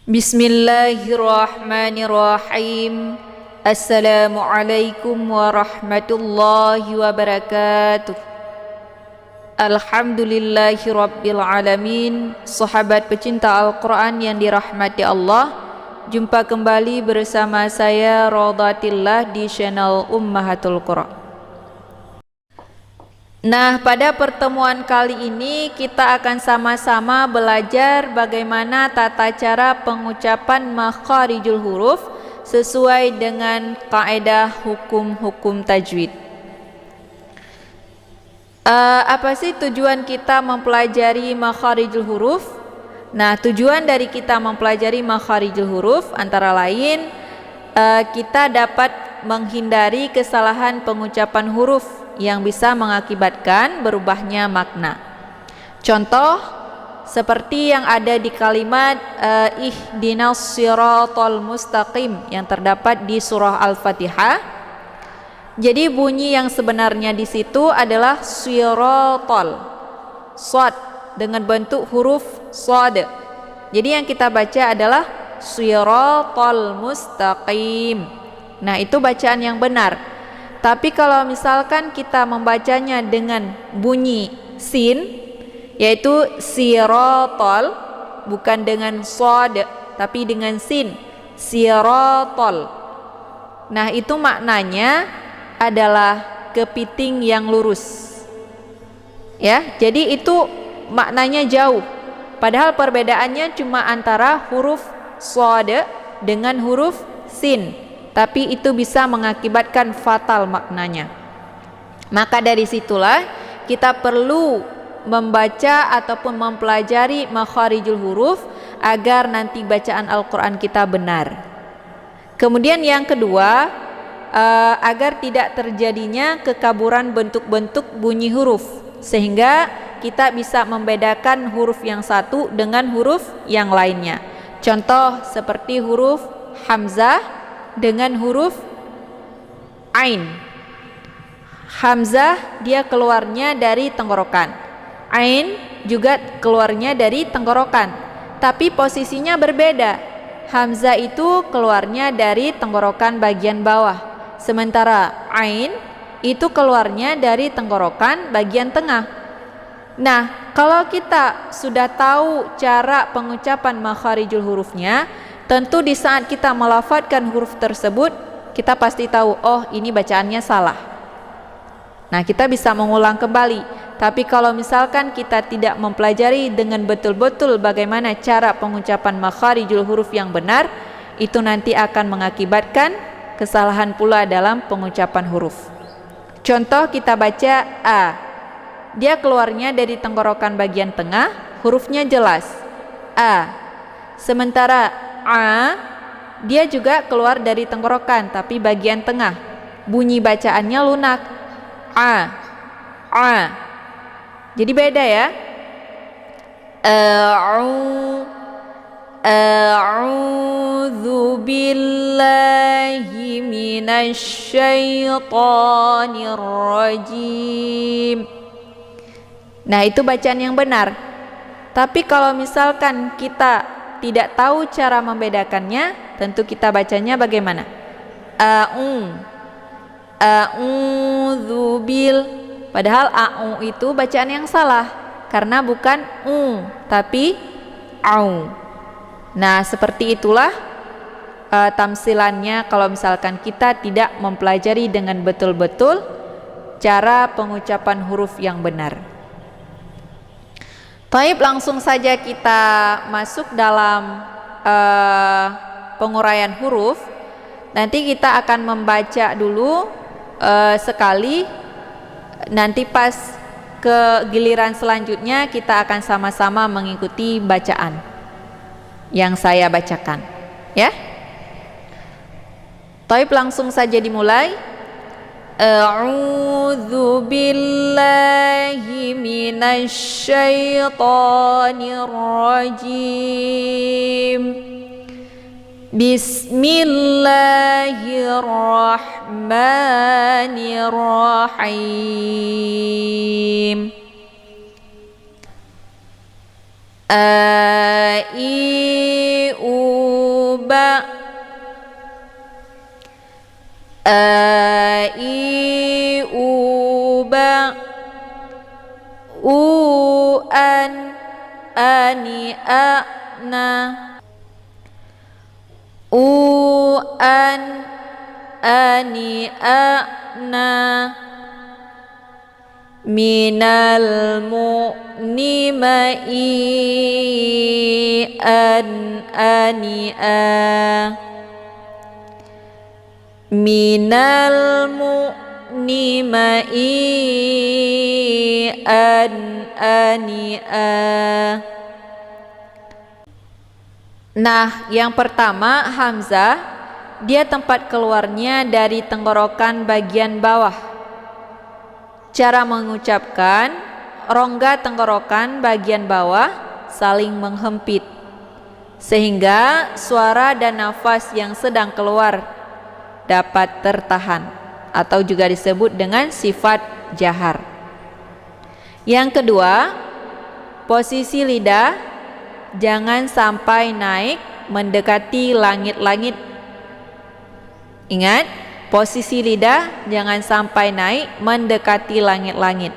Bismillahirrahmanirrahim. Assalamualaikum warahmatullahi wabarakatuh. Alhamdulillahirabbil alamin. Sahabat pecinta Al-Quran yang dirahmati Allah, jumpa kembali bersama saya Rodatillah di channel Ummahatul Quran. Nah, pada pertemuan kali ini kita akan sama-sama belajar bagaimana tata cara pengucapan makharijul huruf sesuai dengan kaidah hukum-hukum tajwid. Apa sih tujuan kita mempelajari makharijul huruf? Nah, tujuan dari kita mempelajari makharijul huruf antara lain kita dapat menghindari kesalahan pengucapan huruf yang bisa mengakibatkan berubahnya makna. Contoh seperti yang ada di kalimat ihdinas siratal mustaqim yang terdapat di surah Al-Fatihah. Jadi bunyi yang sebenarnya di situ adalah siratal, shad dengan bentuk huruf shad. Jadi yang kita baca adalah siratal mustaqim. Nah, itu bacaan yang benar. Tapi kalau misalkan kita membacanya dengan bunyi sin, yaitu sirotol, bukan dengan shad tapi dengan sin, sirotol. Nah, itu maknanya adalah kepiting yang lurus. Ya, jadi itu maknanya jauh. Padahal perbedaannya cuma antara huruf shad dengan huruf sin. Tapi itu bisa mengakibatkan fatal maknanya. Maka dari situlah kita perlu membaca ataupun mempelajari makharijul huruf agar nanti bacaan Al-Quran kita benar. Kemudian yang kedua, agar tidak terjadinya kekaburan bentuk-bentuk bunyi huruf, sehingga kita bisa membedakan huruf yang satu dengan huruf yang lainnya. Contoh seperti huruf hamzah dengan huruf ain. Hamzah dia keluarnya dari tenggorokan, ain juga keluarnya dari tenggorokan, tapi posisinya berbeda. Hamzah itu keluarnya dari tenggorokan bagian bawah, sementara ain itu keluarnya dari tenggorokan bagian tengah. Nah, kalau kita sudah tahu cara pengucapan makharijul hurufnya, tentu di saat kita melafadzkan huruf tersebut, kita pasti tahu, oh ini bacaannya salah. Nah, kita bisa mengulang kembali. Tapi kalau misalkan kita tidak mempelajari dengan betul-betul bagaimana cara pengucapan makharijul huruf yang benar, itu nanti akan mengakibatkan kesalahan pula dalam pengucapan huruf. Contoh kita baca A, dia keluarnya dari tenggorokan bagian tengah, hurufnya jelas, A. Sementara A, dia juga keluar dari tenggorokan tapi bagian tengah, bunyi bacaannya lunak, A. Jadi beda ya. A'udzu billahi minasyaitonir rajim. Nah, itu bacaan yang benar. Tapi kalau misalkan kita tidak tahu cara membedakannya, tentu kita bacanya bagaimana? A'udzubil. Padahal a'u itu bacaan yang salah karena bukan tapi au. Nah, seperti itulah tamsilannya kalau misalkan kita tidak mempelajari dengan betul-betul cara pengucapan huruf yang benar. Baik, langsung saja kita masuk dalam penguraian huruf. Nanti kita akan membaca dulu sekali. Nanti pas ke giliran selanjutnya kita akan sama-sama mengikuti bacaan yang saya bacakan, ya. Baik, langsung saja dimulai. A'udzu billahi minasyaitonir rajim. Bismillahirrahmanirrahim. A I U ba, A I U ba, U an ani a na, U an ani a na, minal mu'ni ma'i an ani a, minal mu'ni ma'i an ani a. Nah, yang pertama hamzah, dia tempat keluarnya dari tenggorokan bagian bawah. Cara mengucapkan, rongga tenggorokan bagian bawah saling menghempit, sehingga suara dan nafas yang sedang keluar dapat tertahan, atau juga disebut dengan sifat jahar. Yang kedua, posisi lidah jangan sampai naik mendekati langit-langit. Ingat, posisi lidah jangan sampai naik mendekati langit-langit,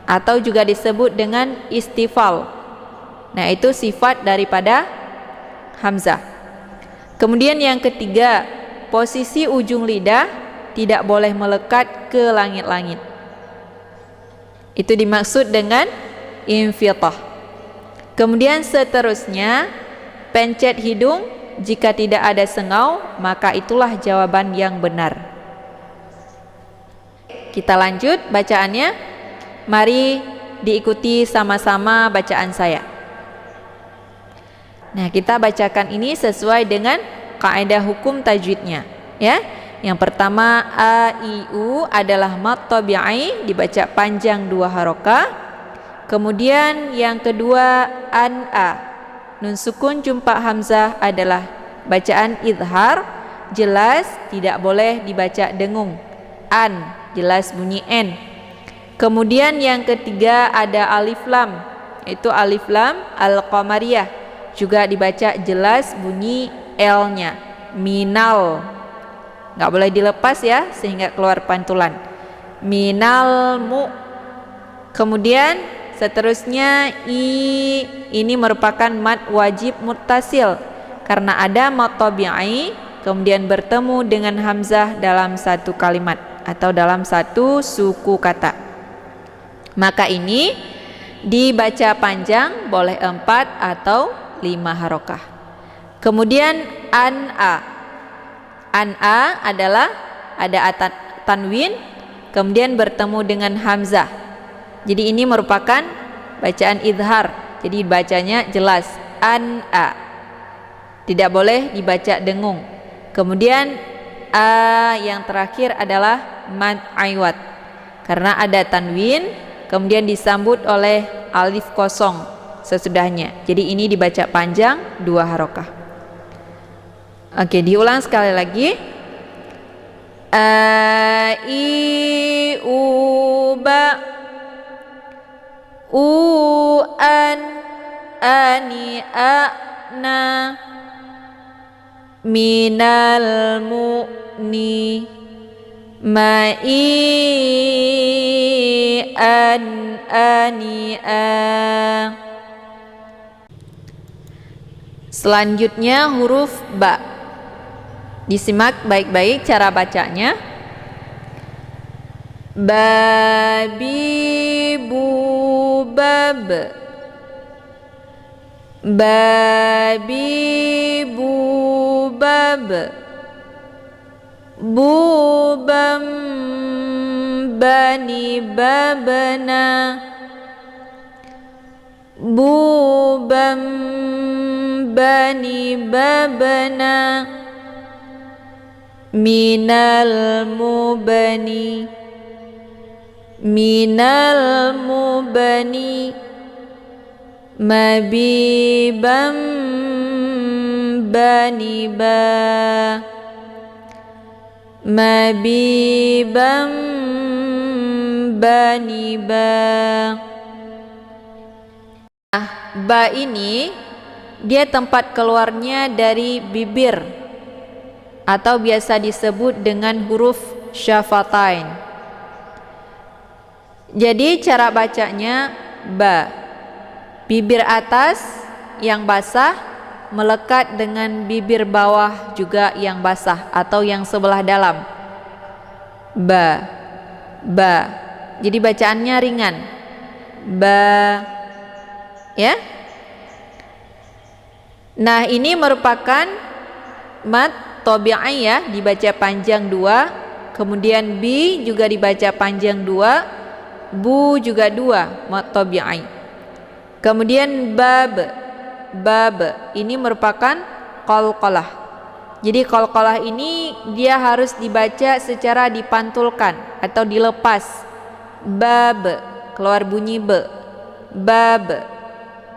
atau juga disebut dengan istifal. Nah, itu sifat daripada hamzah. Kemudian yang ketiga, posisi ujung lidah tidak boleh melekat ke langit-langit. Itu dimaksud dengan infitah. Kemudian seterusnya, pencet hidung jika tidak ada sengau, maka itulah jawaban yang benar. Kita lanjut bacaannya. Mari diikuti sama-sama bacaan saya. Nah, kita bacakan ini sesuai dengan kaidah hukum tajwidnya, ya. Yang pertama, a i u adalah mad tabi'i, dibaca panjang 2 harokah. Kemudian yang kedua, an a, nun sukun jumpa hamzah adalah bacaan idhar, jelas tidak boleh dibaca dengung. An, jelas bunyi n. Kemudian yang ketiga ada alif lam, yaitu alif lam al-qamariyah, juga dibaca jelas bunyi l-nya. Minal, nggak boleh dilepas ya, sehingga keluar pantulan. Minal mu. Kemudian seterusnya ini merupakan mad wajib muttasil karena ada mad tabi'i kemudian bertemu dengan hamzah dalam satu kalimat atau dalam satu suku kata. Maka ini dibaca panjang, boleh 4 atau 5 harokah. Kemudian an a. An a adalah ada tanwin kemudian bertemu dengan hamzah. Jadi ini merupakan bacaan idhar. Jadi bacanya jelas an a. Tidak boleh dibaca dengung. Kemudian a yang terakhir adalah mad aiwat. Karena ada tanwin kemudian disambut oleh alif kosong sesudahnya. Jadi ini dibaca panjang 2 harokah. Oke, diulang sekali lagi. A i u ba, u an ani a na, minal mu'ni ma'i an ani a. Selanjutnya huruf ba. Disimak baik-baik cara bacanya. Babi bu bab, babi bu bab, bubam bani babna, bubam bani babna, minal mubani, minal mubani, mabibam bani ba, mabibam bani ba. ba ini dia tempat keluarnya dari bibir atau biasa disebut dengan huruf syafatain. Jadi cara bacanya ba, bibir atas yang basah melekat dengan bibir bawah juga yang basah atau yang sebelah dalam. Ba, ba. Jadi bacaannya ringan. Ba, ya. Nah, ini merupakan mad tabi'i ya, dibaca panjang 2. Kemudian bi juga dibaca panjang 2. Bu juga 2, mad tabi'i. Kemudian bab, bab ini merupakan qalqalah. Jadi qalqalah ini dia harus dibaca secara dipantulkan atau dilepas. Bab, keluar bunyi be. Bab.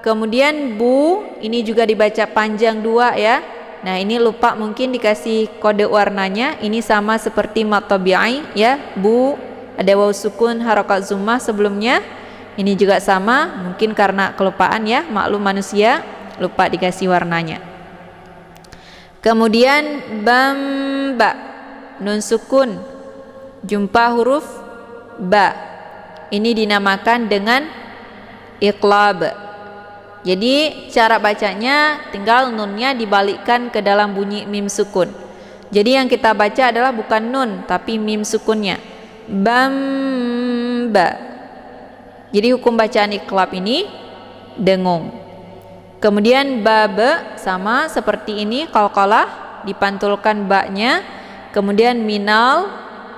Kemudian bu ini juga dibaca panjang 2 ya. Nah, ini lupa mungkin dikasih kode warnanya. Ini sama seperti mad tabi'i ya. Bu ada waw sukun harakat zummah sebelumnya. Ini juga sama, mungkin karena kelupaan ya, maklum manusia, lupa dikasih warnanya. Kemudian bamba, nun sukun jumpa huruf ba. Ini dinamakan dengan iqlab. Jadi cara bacanya tinggal nunnya dibalikkan ke dalam bunyi mim sukun. Jadi yang kita baca adalah bukan nun tapi mim sukunnya. Bamba. Jadi hukum bacaan iqlab ini dengung. Kemudian babe sama seperti ini, qalqalah dipantulkan ba-nya. Kemudian minal,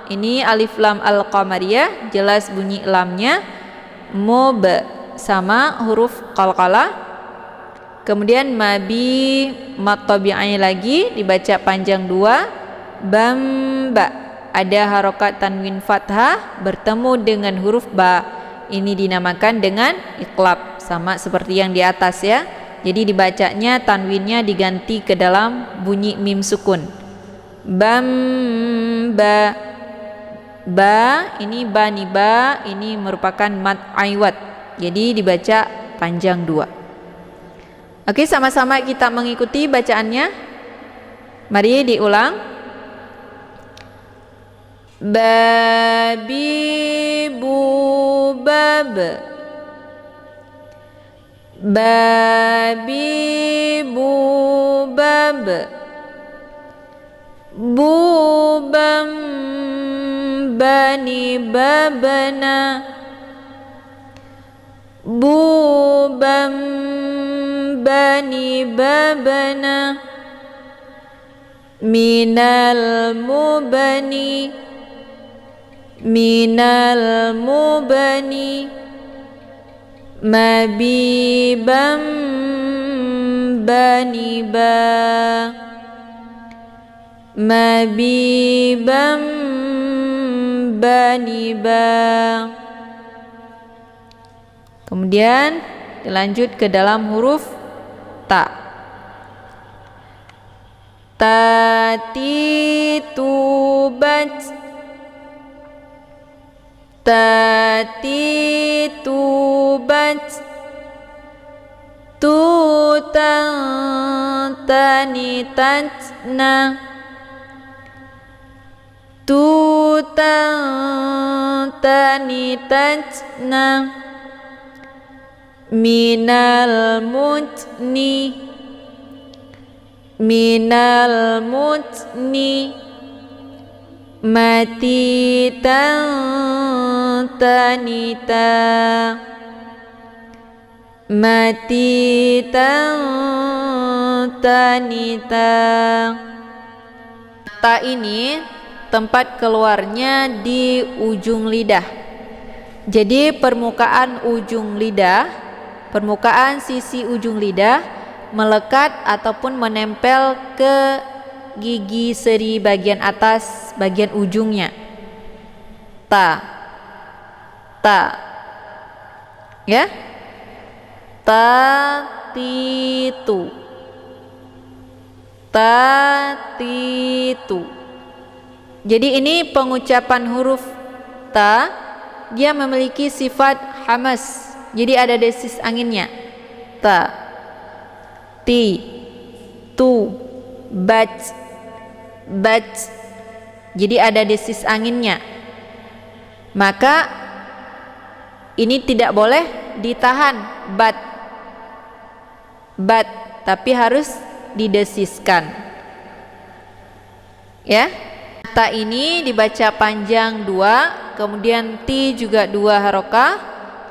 ini alif lam al-qamariyah, jelas bunyi lamnya. Mub sama huruf qalqalah. Kemudian mabi mad tabi'i lagi dibaca panjang 2. Bamba ada harokat tanwin fathah bertemu dengan huruf ba. Ini dinamakan dengan iqlab, sama seperti yang di atas ya. Jadi dibacanya tanwinnya diganti ke dalam bunyi mim sukun. Bamba. Ba ini bani ba ini merupakan mad aiwat. Jadi dibaca panjang 2. Oke, sama-sama kita mengikuti bacaannya. Mari diulang. Babi bu bab. Babi bu bab. Bubam bani babana. Bubam bani babana. Minal mubani. Minal mubani. Mabibam bani ba. Mabibam bani ba. Kemudian dilanjut ke dalam huruf ta. Tati tubat. Tati tubat. Tutang tani tatna. Tutang tani tatna. Minal mutni. Minal mutni. Mati tanita. Mati tanita. Ta ini tempat keluarnya di ujung lidah. Jadi permukaan ujung lidah, permukaan sisi ujung lidah melekat ataupun menempel ke gigi seri bagian atas bagian ujungnya. Ta. Ta. Ya. Tatitu. Tatitu. Jadi ini pengucapan huruf ta, dia memiliki sifat hamas. Jadi ada desis anginnya. ta, ti, tu, bat, bat. Jadi ada desis anginnya. Maka ini tidak boleh ditahan bat, bat, tapi harus didesiskan. Ya, ta ini dibaca panjang 2, kemudian ti juga 2 harokah,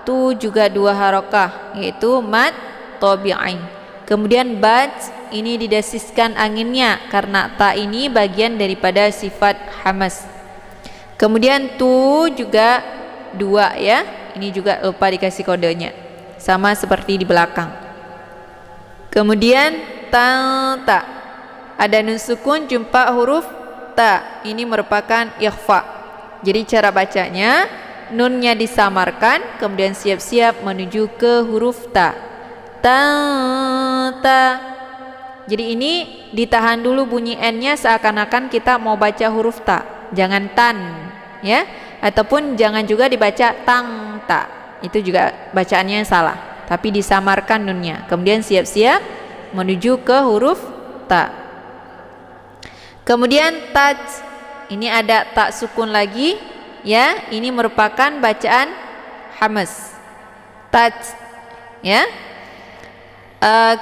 tu juga 2 harokah, yaitu mad tabi'i. Kemudian bat ini didesiskan anginnya karena ta ini bagian daripada sifat hamas. Kemudian tu juga 2 ya. Ini juga lupa dikasih kodenya. Sama seperti di belakang. Kemudian ta, ta. Ada nun sukun jumpa huruf ta. Ini merupakan ikhfa. Jadi cara bacanya, nunnya disamarkan, kemudian siap-siap menuju ke huruf ta. Ta, ta. Jadi ini ditahan dulu bunyi n-nya seakan-akan kita mau baca huruf ta. Jangan tan, ya. Ataupun jangan juga dibaca tang ta. Itu juga bacaannya yang salah. Tapi disamarkan nunnya. Kemudian siap-siap menuju ke huruf ta. Kemudian taj. Ini ada tak sukun lagi, ya. Ini merupakan bacaan hamas. Taj, ya.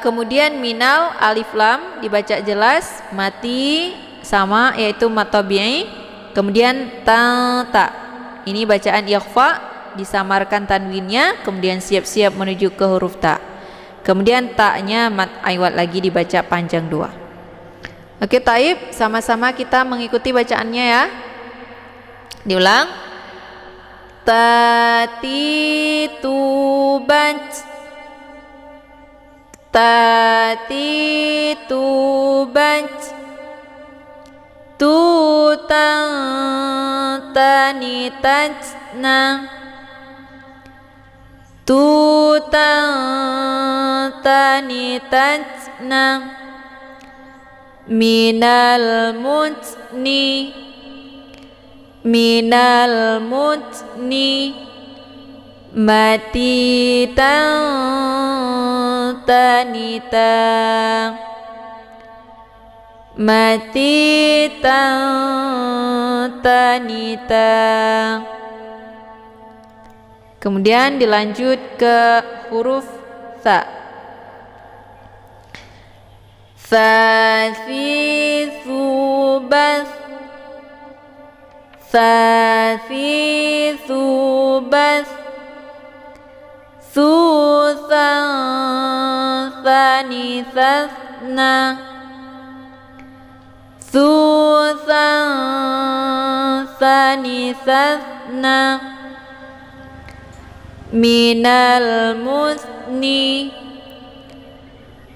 Kemudian minal alif lam dibaca jelas, mati sama yaitu mad tabi'i. Kemudian ta, ta. Ini bacaan ikhfa, disamarkan tanwinnya, kemudian siap-siap menuju ke huruf ta. Kemudian ta-nya mad aiwat lagi dibaca panjang 2. Oke, taib, sama-sama kita mengikuti bacaannya ya. Diulang. Tati tubat, tati tubat, tutang tani tajna, tutang tani tajna, minal mutni, minal mutni, mati tang tanita, mati tang tanita. Kemudian dilanjut ke huruf tha. Thalithu bath, thalithu bath, thuthan thani thna, thuthan thani thna, minal musni,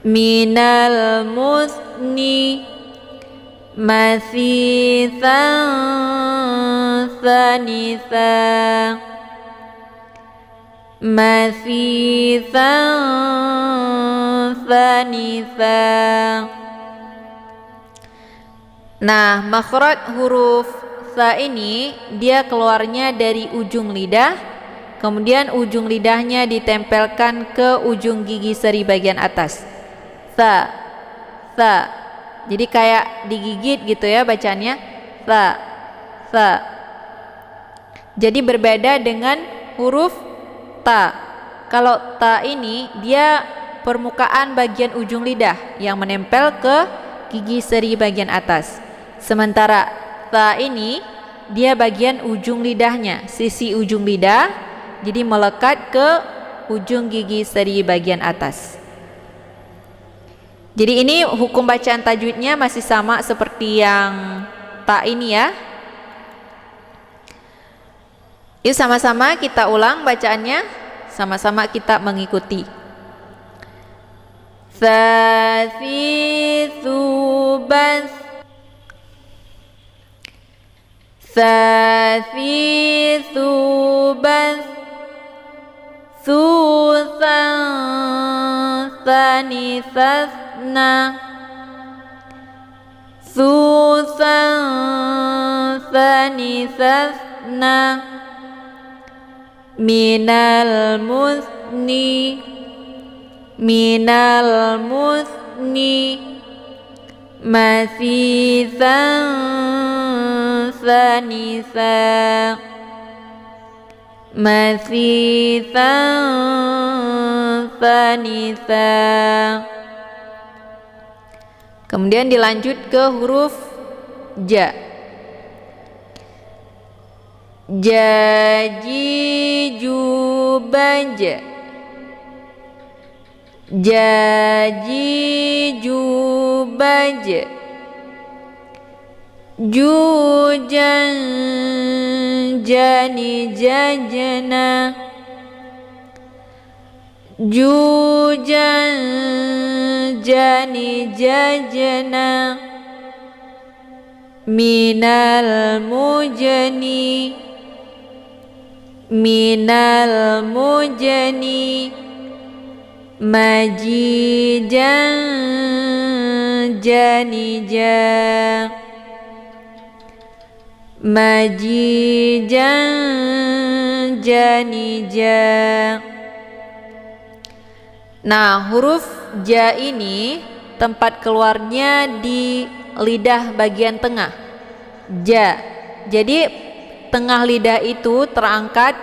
minal musni, masithan thanitha, masithan thanitha. Nah, makhraj huruf tha ini dia keluarnya dari ujung lidah, kemudian ujung lidahnya ditempelkan ke ujung gigi seri bagian atas. Tha, tha. Jadi kayak digigit gitu ya bacaannya. Tha, tha. Jadi berbeda dengan huruf ta. Kalau ta ini dia permukaan bagian ujung lidah yang menempel ke gigi seri bagian atas. Sementara ta ini dia bagian ujung lidahnya, sisi ujung lidah, jadi melekat ke ujung gigi seri bagian atas. Jadi ini hukum bacaan tajwidnya masih sama seperti yang ta ini ya. Yuk sama-sama kita ulang bacaannya, sama-sama kita mengikuti. Thalithu bath, thalithu bath, thuthan thani thna, thuthan thani thna, minal musni, minal muthni mathithan thanitha mathithan thanitha. Kemudian dilanjut ke huruf ja. Jaji jubaja. Jaji jubaja. Jujan jani jajana. Jujan jani jajana. Minal mujani. Minal mujani. Majidan janija. Majidan janija. Nah, huruf ja ini tempat keluarnya di lidah bagian tengah. Ja. Jadi tengah lidah itu terangkat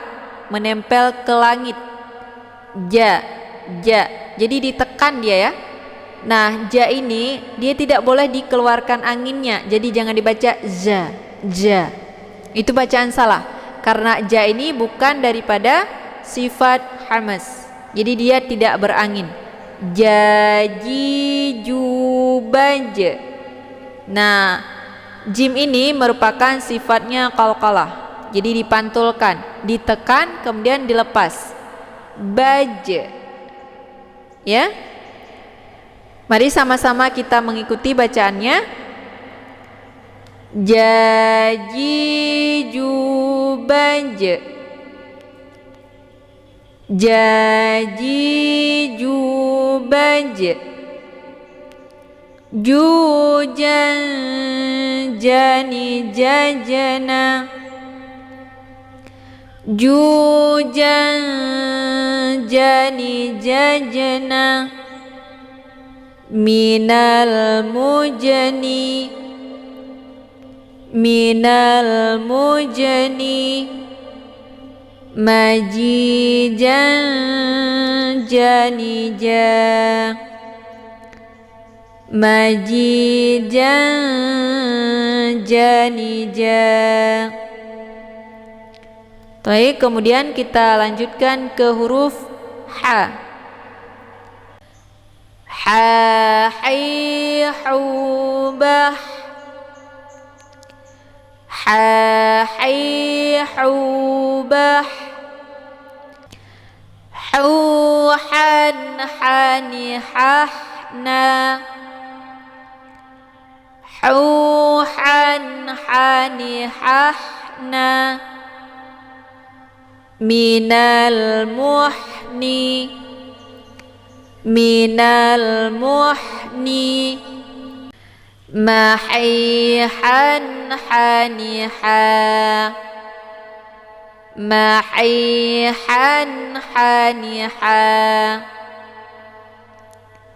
menempel ke langit. Ja. Ja. Jadi ditekan dia ya. Nah, ja ini dia tidak boleh dikeluarkan anginnya. Jadi jangan dibaca za. Ja. Itu bacaan salah. Karena ja ini bukan daripada sifat hamas. Jadi dia tidak berangin. Jaji jubaj. Nah, jim ini merupakan sifatnya qalqalah. Jadi dipantulkan, ditekan kemudian dilepas. Baj. Ya. Mari sama-sama kita mengikuti bacaannya. Jaji jubaj. Jaji jubaj. Jujan jani jajana. Jujan jani jajana. Minal mujani. Minal mujani. Majijan janija. Majijan janija. Baik, kemudian kita lanjutkan ke huruf ha. Ha hai hubah. Ha hai hubah. Huhan hani hahna. Huhan hani hahna. Minal muhni. Minal muhni. Mahihan haniha. Mahihan haniha.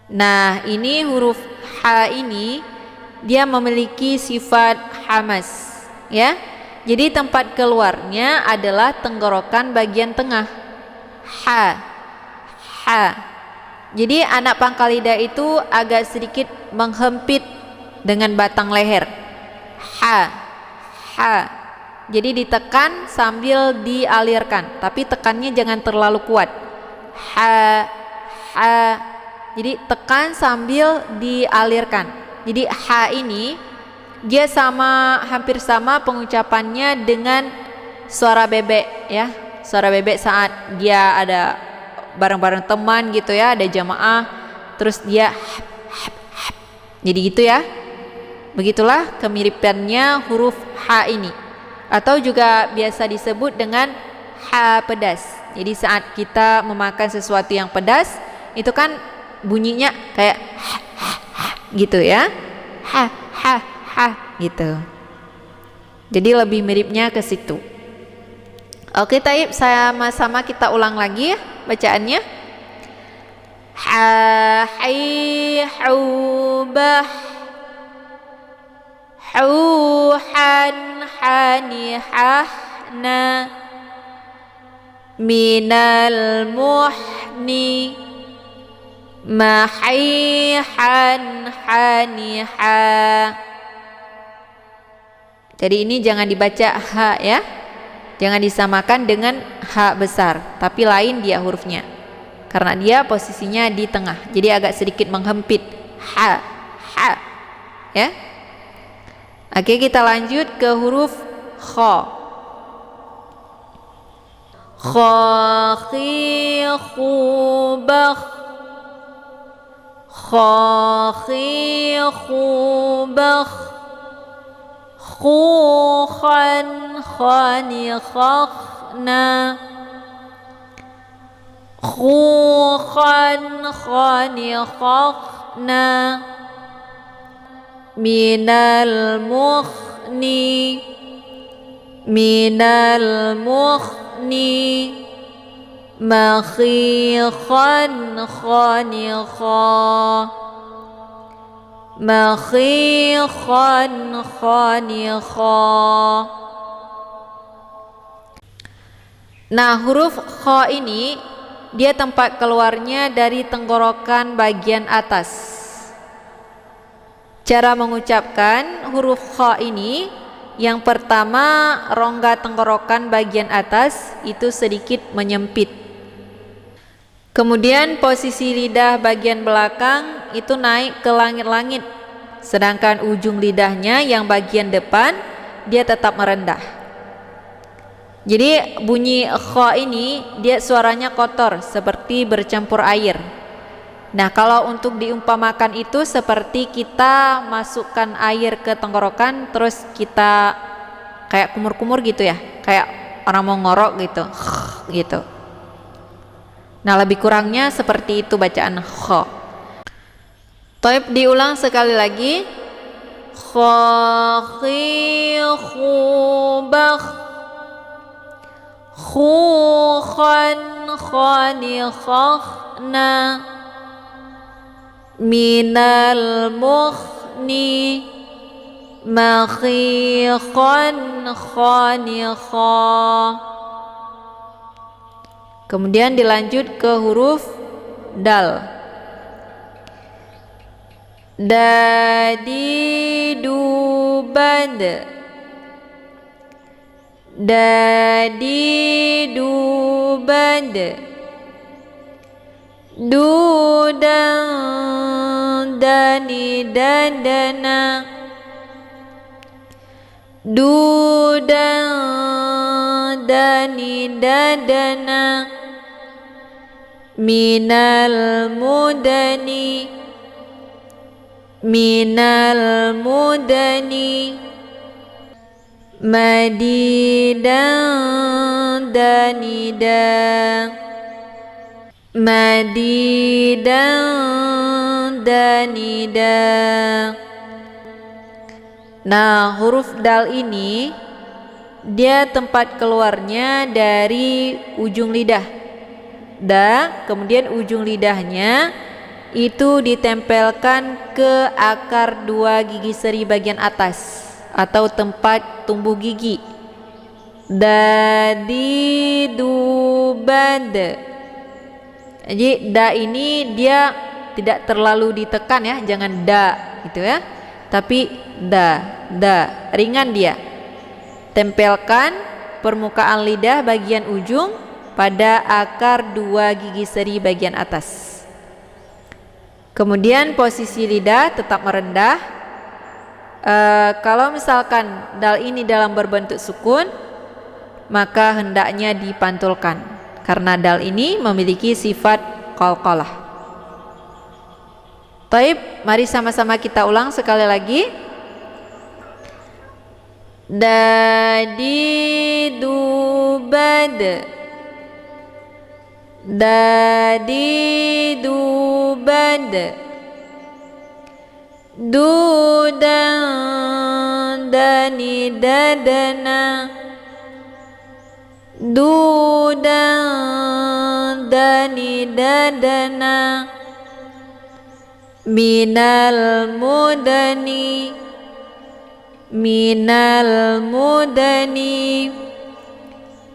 Nah, ini huruf ha ini dia memiliki sifat hamas, ya. Jadi tempat keluarnya adalah tenggorokan bagian tengah. Ha. Ha. Jadi anak pangkal lidah itu agak sedikit menghempit dengan batang leher. Ha. Ha. Jadi ditekan sambil dialirkan, tapi tekannya jangan terlalu kuat. Ha. Ha. Jadi tekan sambil dialirkan. Jadi ha ini dia hampir sama pengucapannya dengan suara bebek ya. Suara bebek saat dia ada bareng-bareng teman gitu ya, ada jamaah, terus dia jadi gitu ya. Begitulah kemiripannya huruf ha ini. Atau juga biasa disebut dengan ha pedas. Jadi saat kita memakan sesuatu yang pedas, itu kan bunyinya kayak gitu ya. Ha gitu. Jadi lebih miripnya ke situ. Oke, taib, sama-sama kita ulang lagi ya bacaannya. ha hi hu bah hu han hani hahna minal muhni mahihan haniha. Jadi ini jangan dibaca ha ya, jangan disamakan dengan ha besar, tapi lain dia hurufnya karena dia posisinya di tengah, jadi agak sedikit menghempit. Ha ya. Oke, kita lanjut ke huruf kha. Kha khi khu bakh kha khi khu bakh khu khan khani khakhna khu khan khani khakhna minal mukhni minal mukhni makhikhan khanikha makhikhan khanikha. Nah, huruf kha ini dia tempat keluarnya dari tenggorokan bagian atas. Cara mengucapkan huruf kha ini, yang pertama rongga tenggorokan bagian atas itu sedikit menyempit. Kemudian posisi lidah bagian belakang itu naik ke langit-langit, sedangkan ujung lidahnya yang bagian depan dia tetap merendah. Jadi bunyi kha ini dia suaranya kotor seperti bercampur air. Nah, kalau untuk diumpamakan itu seperti kita masukkan air ke tenggorokan terus kita kayak kumur-kumur gitu ya, kayak orang mau ngorok gitu gitu. Nah, lebih kurangnya seperti itu bacaan kha. Taib, diulang sekali lagi. Kha khi khu bakh khu khan khani khakhna minal mukhni makhikhan khanikha. Kemudian dilanjut ke huruf dal. Dadi dubad dadi dubad dudang dani dadana dudang dani dadana minal mudani minal mudani madidan danidang madidan danidang. Nah, huruf dal ini dia tempat keluarnya dari ujung lidah da, kemudian ujung lidahnya itu ditempelkan ke akar dua gigi seri bagian atas atau tempat tumbuh gigi. Dadi dubad. Jadi da ini dia tidak terlalu ditekan ya, jangan da gitu ya, tapi da ringan dia. Tempelkan permukaan lidah bagian ujung pada akar dua gigi seri bagian atas. Kemudian posisi lidah tetap merendah. Kalau misalkan dal ini dalam berbentuk sukun, maka hendaknya dipantulkan karena dal ini memiliki sifat qalqalah. Taib, mari sama-sama kita ulang sekali lagi. Dadi dubad dadi dubad dudang dani dadana dudang dani dadana minal mudani, minal mudani,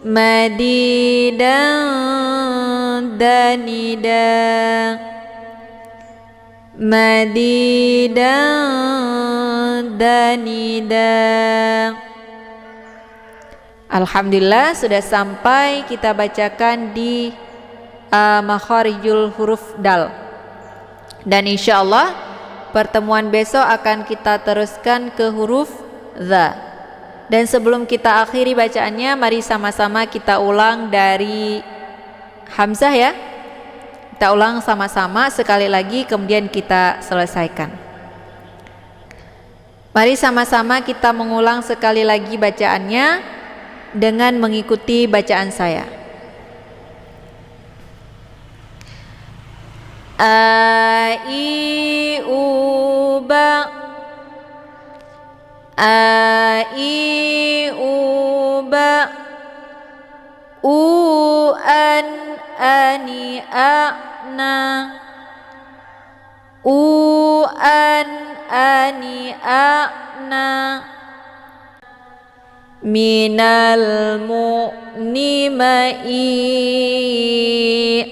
madidan danida, madidan danida. Alhamdulillah sudah sampai kita bacakan di makharijul huruf dal. Dan insya Allah pertemuan besok akan kita teruskan ke huruf dha. Dan sebelum kita akhiri bacaannya, mari sama-sama kita ulang dari hamzah ya. Kita ulang sama-sama sekali lagi, kemudian kita selesaikan. Mari sama-sama kita mengulang sekali lagi bacaannya dengan mengikuti bacaan saya. A I U ba, A I U ba, U an ani a na, U an ani a na, minal mu'ni ma'i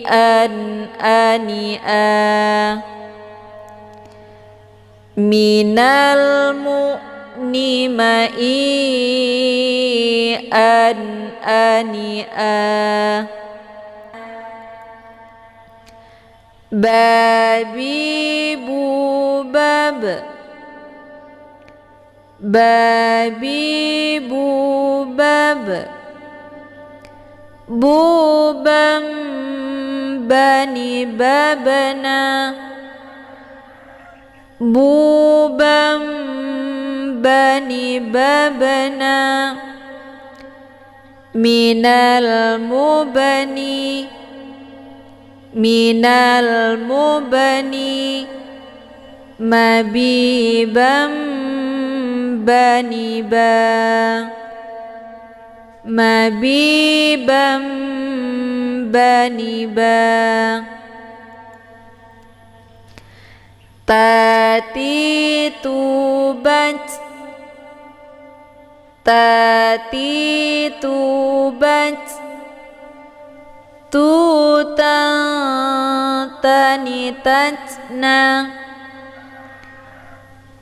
an ani a, minal mu'ni ma'i an ani a, babi bubab, babi bubab, bubam bani babana, bubam bani babana, minal mubani, minal mubani, mabibam bani ba, mabibam bani ba, tati tubat, tati tubat, tutang tani tatna,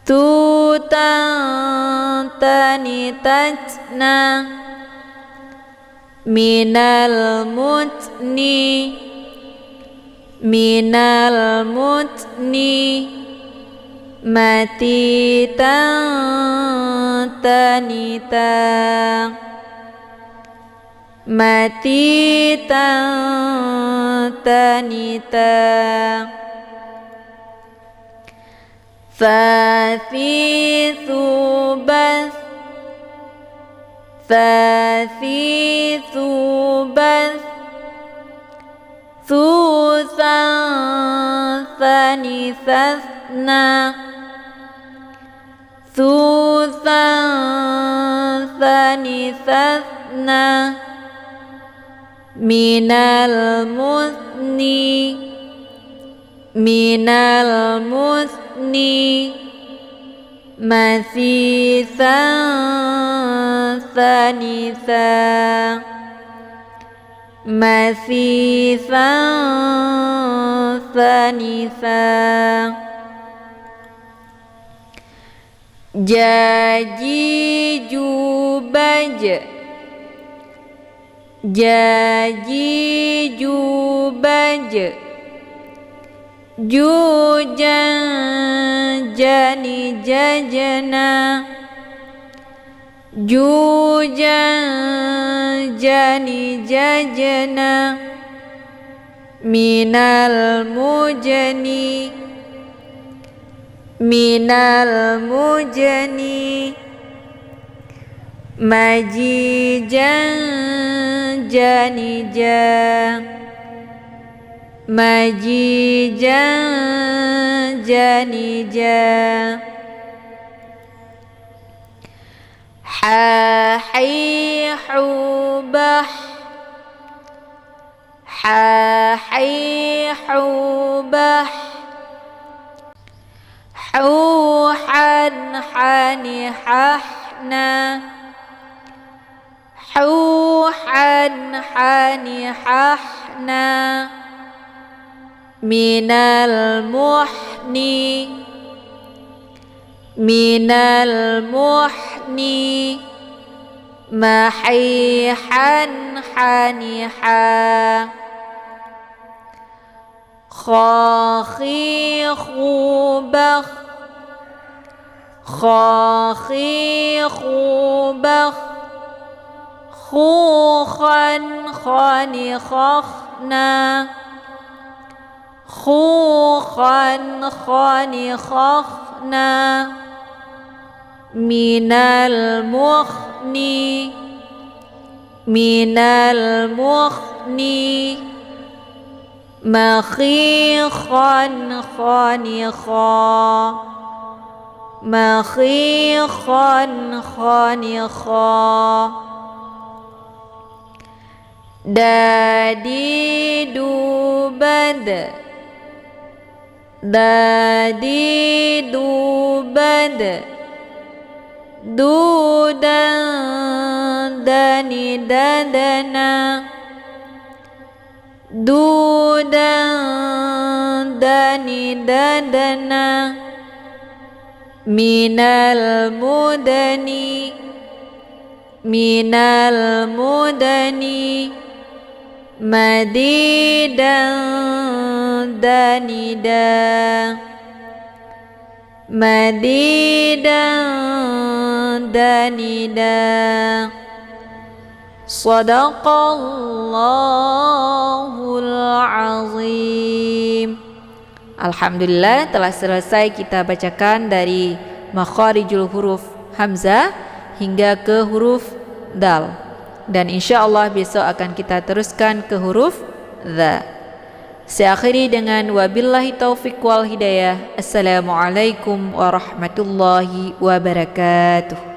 tutang tani tatna, minal mutni, minal mutni, mati tanita, mati tanita, fathithu bath, fathithu bath, thuthan thani thna, thuthan thani thna, minal muthni, minal muthni, mathithan thanitha, mathithan thanitha, jaji jubaj, jaji jubaj, jujan jani jajana, jujan jani jajana, minal mujani, minal mujani, majijan janija, majijan janija, hahihubah, hahihubah, hani hahna huhan hani hahna minal muhni mahihan haniha khakhi khubakh khukhan khani khakhna khukhan khani khakhna minal mukhni makhikhan khanikha dadidubad dudan dani dadana minal mudani madidan danida Sadaqallahul azim. Alhamdulillah telah selesai kita bacakan dari makharijul huruf hamzah hingga ke huruf dal, dan insyaallah besok akan kita teruskan ke huruf dha. Saya akhiri dengan wabillahi taufiq wal hidayah. Assalamualaikum warahmatullahi wabarakatuh.